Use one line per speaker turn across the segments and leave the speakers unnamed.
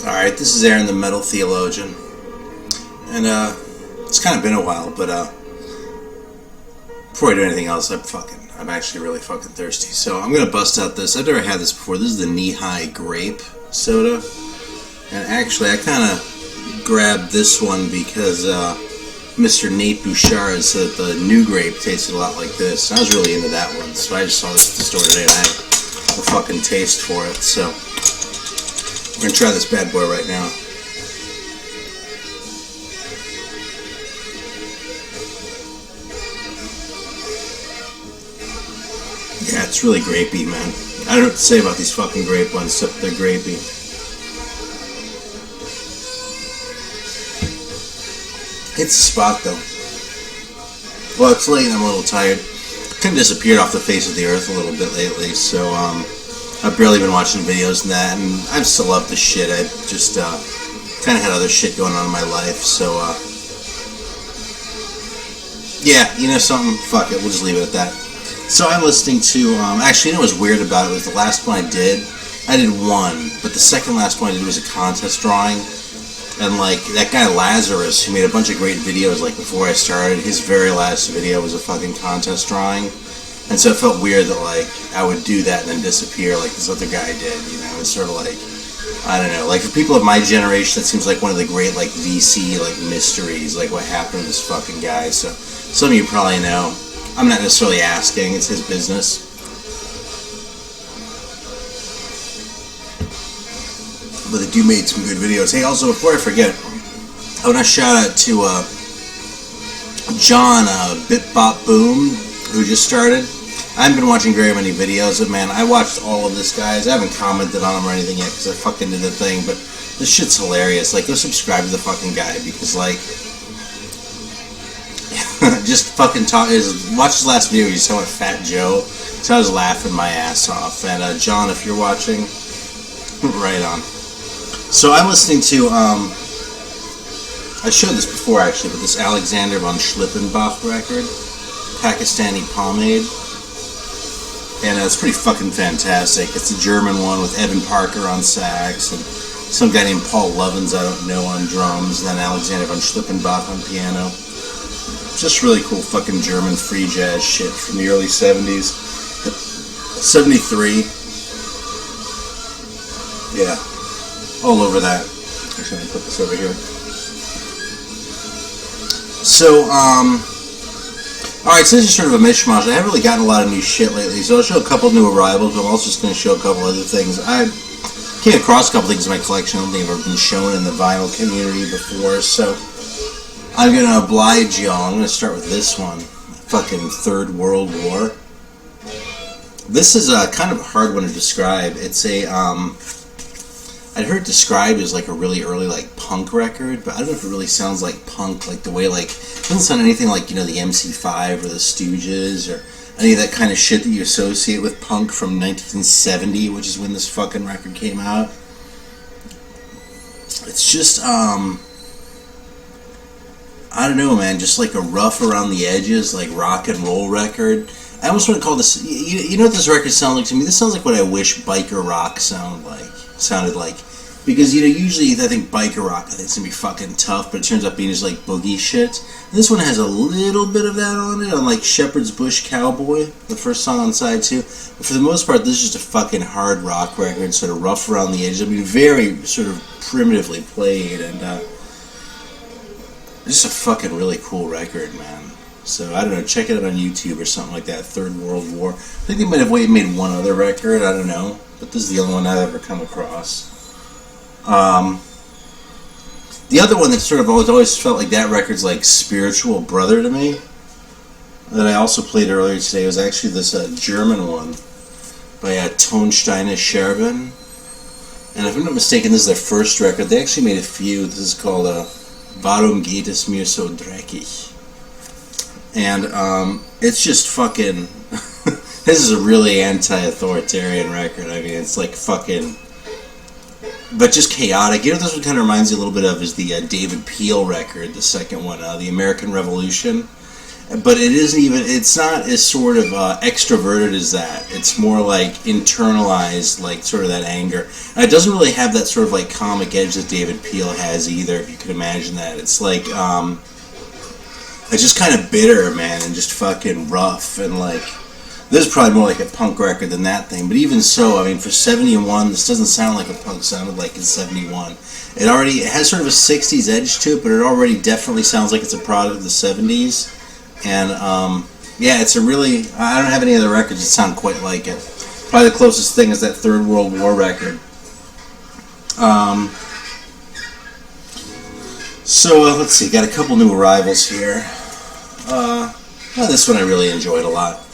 Alright, this is Aaron the Metal Theologian. And, it's kind of been a while, but, before I do anything else, I'm actually really fucking thirsty. So I'm gonna bust out this. I've never had this before. This is the knee-high grape soda. And actually, I kind of grabbed this one because, Mr. Nate Bouchard said that the new grape tasted a lot like this. I was really into that one, so I just saw this at the store today and I had a fucking taste for it, so we're gonna try this bad boy right now. Yeah, it's really grapey, man. I don't know what to say about these fucking grape ones, except they're grapey. Hits the spot, though. Well, it's late and I'm a little tired. Kind of disappeared off the face of the earth a little bit lately, so, I've barely been watching videos and that, and I'm still up to shit. I just, kind of had other shit going on in my life, so, yeah, you know something? Fuck it, we'll just leave it at that. So I'm listening to, actually, you know what was weird about it was the last one I did one, but the second last one I did was a contest drawing, and, like, that guy Lazarus, who made a bunch of great videos, like, before I started, his very last video was a fucking contest drawing, and so it felt weird that, like, I would do that and then disappear like this other guy did, you know, it's sort of like, I don't know, like, for people of my generation, that seems like one of the great, like, VC, like, mysteries, like, what happened to this fucking guy, so some of you probably know. I'm not necessarily asking, it's his business. But the dude made some good videos. Hey, also, before I forget, I want to shout out to John Bip Bop Boom, who just started. I haven't been watching very many videos, but man, I watched all of this, guys. I haven't commented on him or anything yet, because I fucking did the thing, but this shit's hilarious. Like, go subscribe to the fucking guy, because, like, just fucking watch his last video, he's talking about Fat Joe, so I was laughing my ass off, and John, if you're watching, right on. So I'm listening to, I showed this before actually, but this Alexander von Schlieffen record, Pakistani Pomade, and it's pretty fucking fantastic. It's a German one with Evan Parker on sax, and some guy named Paul Lovins, I don't know, on drums, and then Alexander von Schlieffen on piano. Just really cool fucking German free jazz shit from the early 70s. 73. Yeah. All over that. Actually, I'm gonna put this over here. So, alright, so this is sort of a mishmash. I haven't really gotten a lot of new shit lately, so I'll show a couple new arrivals, but I'm also just going to show a couple other things. I came across a couple things in my collection I don't think have ever been shown in the vinyl community before, so I'm going to oblige y'all. I'm going to start with this one. Fucking Third World War. This is a kind of a hard one to describe. It's a, I'd heard it described as like a really early like punk record, but I don't know if it really sounds like punk, like the way like, it doesn't sound anything like, you know, the MC5 or the Stooges or any of that kind of shit that you associate with punk from 1970, which is when this fucking record came out. It's just, I don't know, man, just like a rough around the edges, like rock and roll record. I almost want to call this, you know what this record sounds like to me? This sounds like what I wish biker rock sounded like. Because, you know, usually I think biker rock, I think it's going to be fucking tough, but it turns out being just like boogie shit. And this one has a little bit of that on it, on like Shepherd's Bush Cowboy, the first song on side 2. But for the most part, this is just a fucking hard rock record, sort of rough around the edges. I mean, very sort of primitively played, and just a fucking really cool record, man. So, I don't know, check it out on YouTube or something like that, Third World War. I think they might have made one other record, I don't know. But this is the only one I've ever come across. The other one that sort of always felt like that record's like spiritual brother to me, that I also played earlier today, was actually this German one by Tonsteines. And if I'm not mistaken, this is their first record. They actually made a few. This is called Warum geht es mir so dreckig? And it's just fucking... This is a really anti-authoritarian record. I mean, it's like fucking... But just chaotic. You know what this one kind of reminds you a little bit of is the David Peel record, the second one, The American Revolution. but it isn't even, it's not as sort of extroverted as that. It's more like internalized, like sort of that anger. And it doesn't really have that sort of like comic edge that David Peel has either, if you could imagine that. It's like, it's just kind of bitter, man, and just fucking rough, and like, this is probably more like a punk record than that thing, but even so, I mean, for 71, this doesn't sound like a punk sounded like in 71. It has sort of a 60s edge to it, but it already definitely sounds like it's a product of the 70s. And, yeah, it's a really, I don't have any other records that sound quite like it. Probably the closest thing is that Third World War record. So, let's see, got a couple new arrivals here. Well, this one I really enjoyed a lot.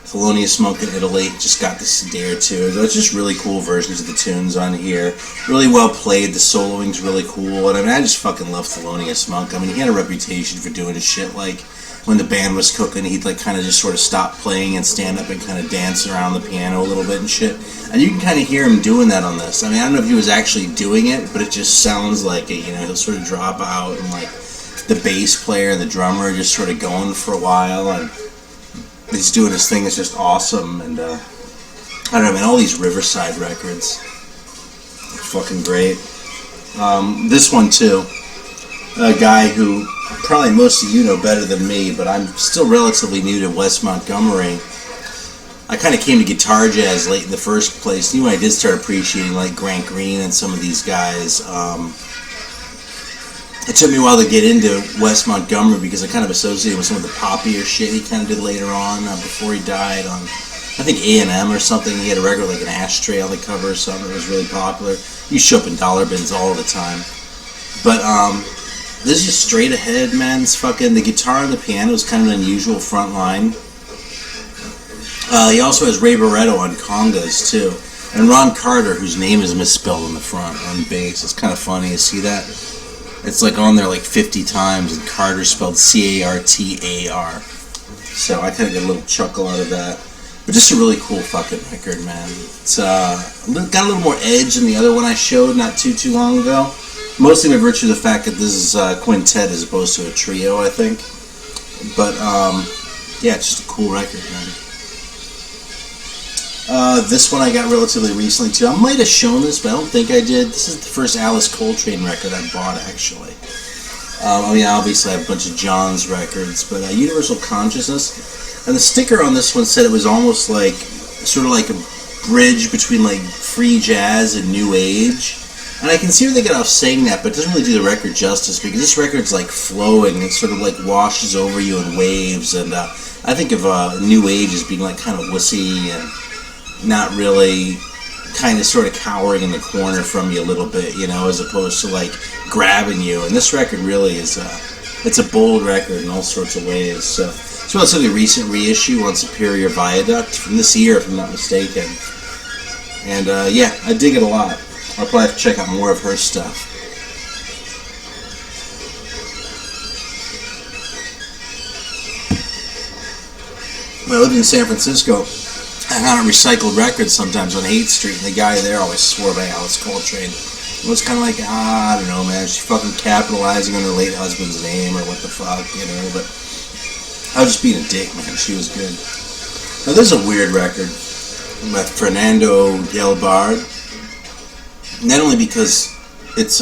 Felonious Monk in Italy, just got this a day or two ago. It's just really cool versions of the tunes on here. Really well played, the soloing's really cool, and I mean, I just fucking love Felonious Monk. I mean, he had a reputation for doing his shit, like, when the band was cooking, he'd like kind of just sort of stop playing and stand up and kind of dance around the piano a little bit and shit. And you can kind of hear him doing that on this. I mean, I don't know if he was actually doing it, but it just sounds like it, you know, he'll sort of drop out and like the bass player and the drummer are just sort of going for a while, and he's doing his thing. It's just awesome. And I don't know, man, all these Riverside records are fucking great. This one too, a guy who probably most of you know better than me, but I'm still relatively new to Wes Montgomery. I kind of came to guitar jazz late in the first place. Knew when I did start appreciating like Grant Green and some of these guys. It took me a while to get into Wes Montgomery because I kind of associated with some of the poppier shit he kind of did later on before he died on, I think, A&M or something. He had a record like an Ashtray on the cover or something that was really popular. He show up in dollar bins all the time. But this is just straight ahead, man. It's fucking, the guitar and the piano is kind of an unusual front line. He also has Ray Barretto on congas too. And Ron Carter, whose name is misspelled on the front on bass. It's kind of funny. You see that? It's like on there like 50 times, and Carter spelled C-A-R-T-A-R. So I kind of get a little chuckle out of that. But just a really cool fucking record, man. It's got a little more edge than the other one I showed not too long ago. Mostly by virtue of the fact that this is a quintet as opposed to a trio, I think. But, yeah, it's just a cool record, man. This one I got relatively recently too. I might have shown this, but I don't think I did. This is the first Alice Coltrane record I bought, actually. I mean, obviously I have a bunch of John's records, but Universal Consciousness. And the sticker on this one said it was almost like, sort of like a bridge between like free jazz and new age. And I can see where they get off saying that, but it doesn't really do the record justice, because this record's like flowing. It sort of like washes over you in waves, and I think of new age as being like kind of wussy and not really, kind of sort of cowering in the corner from you a little bit, you know, as opposed to like grabbing you. And this record really is it's a bold record in all sorts of ways. So it's a relatively recent reissue on Superior Viaduct from this year, if I'm not mistaken. And yeah, I dig it a lot. I'll probably have to check out more of her stuff. When I lived in San Francisco, I found recycled records sometimes on 8th Street, and the guy there always swore by Alice Coltrane. It was kind of like, I don't know, man, she's fucking capitalizing on her late husband's name, or what the fuck, you know, but I was just being a dick, man. She was good. Now, this is a weird record by Fernando Gelbart, not only because it's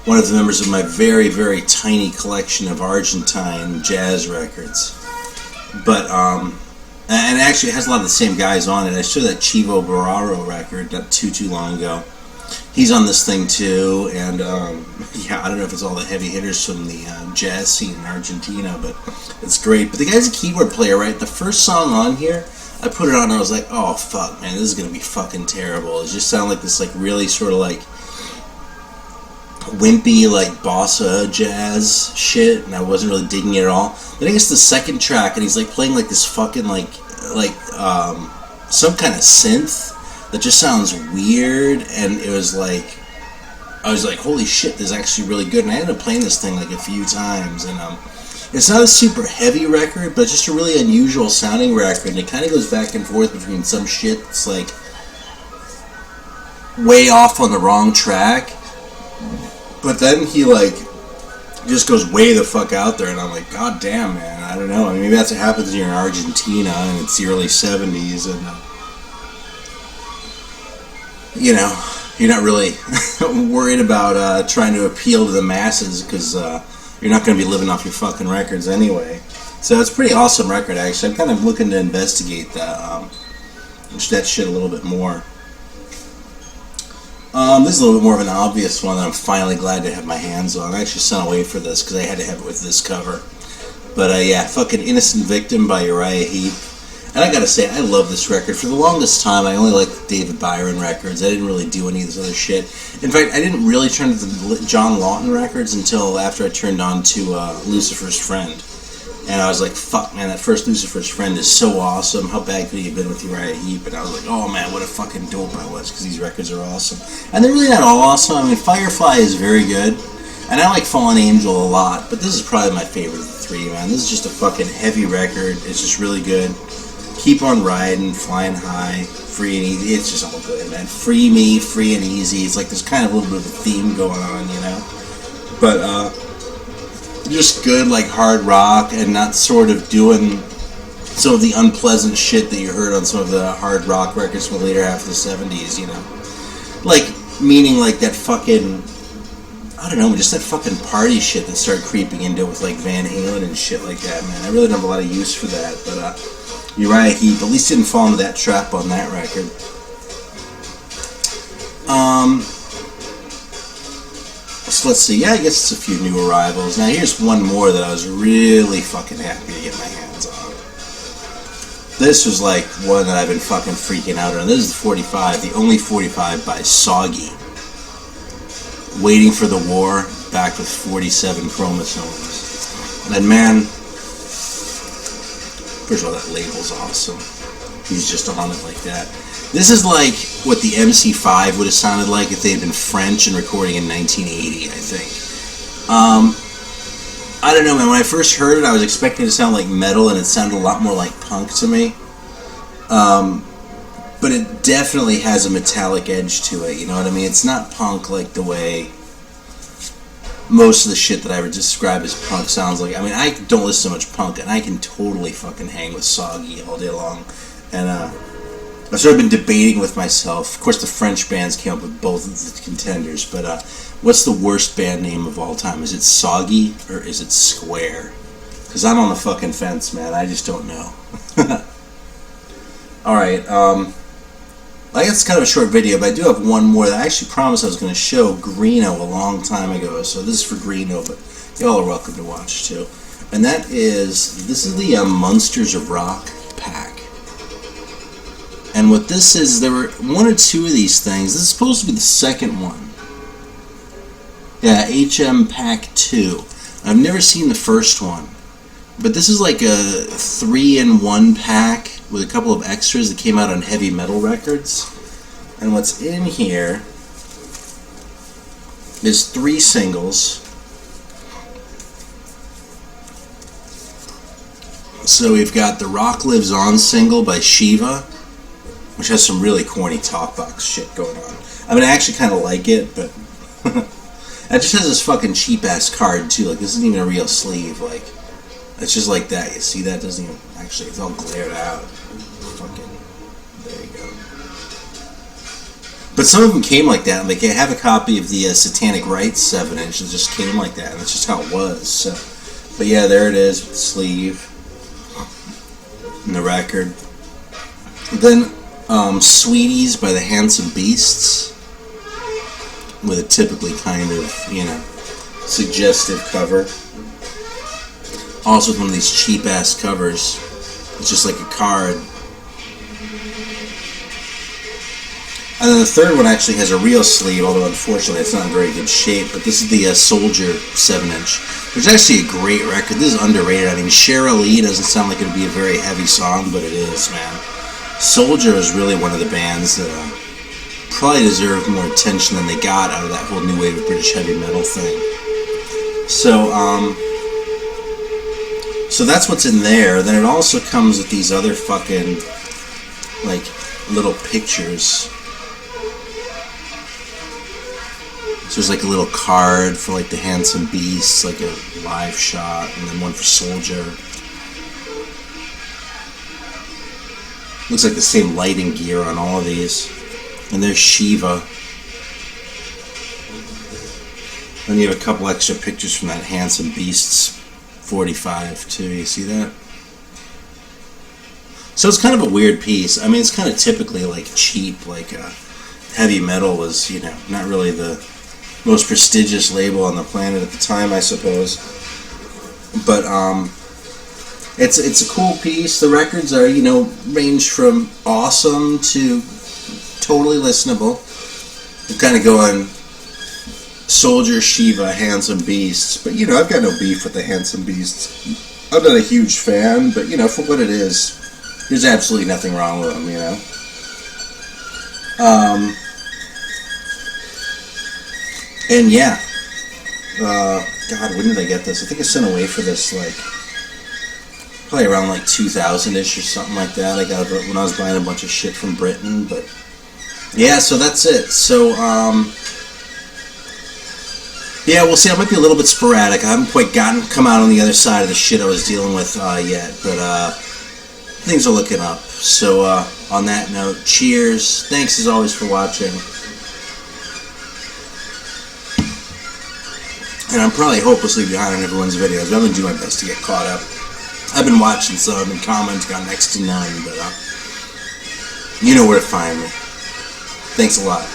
one of the members of my very, very tiny collection of Argentine jazz records, but, and actually it has a lot of the same guys on it. I showed that Chivo Barraro record not too long ago. He's on this thing too, and yeah, I don't know if it's all the heavy hitters from the jazz scene in Argentina, but it's great. But the guy's a keyboard player, right? The first song on here, I put it on and I was like, oh fuck, man, this is gonna be fucking terrible. It just sounded like this like really sort of like wimpy like bossa jazz shit, and I wasn't really digging it at all. Then I guess the second track, and he's like playing like this fucking like some kind of synth that just sounds weird, and it was like, I was like, holy shit, this is actually really good. And I ended up playing this thing like a few times, and it's not a super heavy record, but just a really unusual sounding record, and it kind of goes back and forth between some shit that's like way off on the wrong track, but then he like just goes way the fuck out there, and I'm like, God damn, man, I don't know. I mean, maybe that's what happens when you're in Argentina and it's the early 70s, and you know, you're not really worried about trying to appeal to the masses, because you're not going to be living off your fucking records anyway. So it's a pretty awesome record, actually. I'm kind of looking to investigate that shit a little bit more. This is a little bit more of an obvious one that I'm finally glad to have my hands on. I actually sent away for this because I had to have it with this cover. But yeah, fucking Innocent Victim by Uriah Heep. And I gotta say, I love this record. For the longest time, I only liked David Byron records. I didn't really do any of this other shit. In fact, I didn't really turn to the John Lawton records until after I turned on to Lucifer's Friend. And I was like, fuck, man, that first Lucifer's Friend is so awesome. How bad could he have been with Uriah Heep? And I was like, oh, man, what a fucking dope I was, because these records are awesome. And they're really not all awesome. I mean, Firefly is very good. And I like Fallen Angel a lot, but this is probably my favorite of the three, man. This is just a fucking heavy record. It's just really good. Keep on riding, flying high, free and easy. It's just all good, man. Free me, free and easy. It's like there's kind of a little bit of a theme going on, you know? But, just good, like, hard rock, and not sort of doing some of the unpleasant shit that you heard on some of the hard rock records from the later half of the 70s, you know? Like, meaning, like, that fucking, I don't know, just that fucking party shit that started creeping into it with, like, Van Halen and shit like that, man. I really don't have a lot of use for that, but, Uriah Heep at least didn't fall into that trap on that record. So let's see, yeah, I guess it's a few new arrivals. Now here's one more that I was really fucking happy to get my hands on. This was like one that I've been fucking freaking out on. This is the 45, the only 45 by Soggy. Waiting for the War, back with 47 chromosomes. And man, first of all, that label's awesome. He's just on it like that. This is like what the MC5 would have sounded like if they had been French and recording in 1980, I think. I don't know, man. When I first heard it, I was expecting it to sound like metal, and it sounded a lot more like punk to me. But it definitely has a metallic edge to it, you know what I mean? It's not punk like the way most of the shit that I would describe as punk sounds like. I mean, I don't listen to much punk, and I can totally fucking hang with Soggy all day long. And I've sort of been debating with myself. Of course, the French bands came up with both of the contenders, but what's the worst band name of all time? Is it Soggy or is it Square? Because I'm on the fucking fence, man. I just don't know. Alright, I guess it's kind of a short video, but I do have one more that I actually promised I was going to show Greeno a long time ago. So this is for Greeno, but y'all are welcome to watch too. And that is, this is the Monsters of Rock pack. And what this is, there were one or two of these things. This is supposed to be the second one. Yeah, HM Pack 2. I've never seen the first one. But this is like a 3-in-1 pack with a couple of extras that came out on Heavy Metal Records. And what's in here is 3 singles. So we've got the Rock Lives On single by Shiva, which has some really corny talk box shit going on. I mean, I actually kind of like it, but it just has this fucking cheap ass card too. Like, this isn't even a real sleeve. Like, it's just like that. You see that? Doesn't even actually. It's all glared out. Fucking. There you go. But some of them came like that. Like, I have a copy of the Satanic Rites 7-inch that just came like that, and that's just how it was. So, but yeah, there it is with the sleeve and the record. Then. Sweeties by the Handsome Beasts, with a typically kind of, you know, suggestive cover. Also with one of these cheap ass covers. It's just like a card. And then the third one actually has a real sleeve, although unfortunately it's not in very good shape. But this is the Soldier 7-inch, which is actually a great record. This is underrated. I mean, Cheryl Lee doesn't sound like it would be a very heavy song, but it is, man. Soldier is really one of the bands that probably deserved more attention than they got out of that whole new wave of British heavy metal thing. So, so that's what's in there. Then it also comes with these other fucking, like, little pictures. So there's like a little card for like the Handsome Beast, like a live shot, and then one for Soldier. Looks like the same lighting gear on all of these. And there's Shiva. Then you have a couple extra pictures from that Handsome Beasts 45 too. You see that? So it's kind of a weird piece. I mean, it's kind of typically like cheap, like heavy metal was, you know, not really the most prestigious label on the planet at the time, I suppose. But it's a cool piece. The records are, you know, range from awesome to totally listenable. You kind of go on Soldier, Shiva, Handsome Beasts, but you know, I've got no beef with the Handsome Beasts. I'm not a huge fan, but you know, for what it is, there's absolutely nothing wrong with them, you know. And yeah, God, when did I get this? I think I sent away for this like probably around like 2000-ish or something like that. I got it when I was buying a bunch of shit from Britain, but yeah, so that's it. So yeah, we'll see. I might be a little bit sporadic. I haven't quite come out on the other side of the shit I was dealing with yet, but things are looking up. So on that note, cheers. Thanks as always for watching. And I'm probably hopelessly behind on everyone's videos, but I'm going to do my best to get caught up. I've been watching some and commenting on next to none, but you know where to find me. Thanks a lot.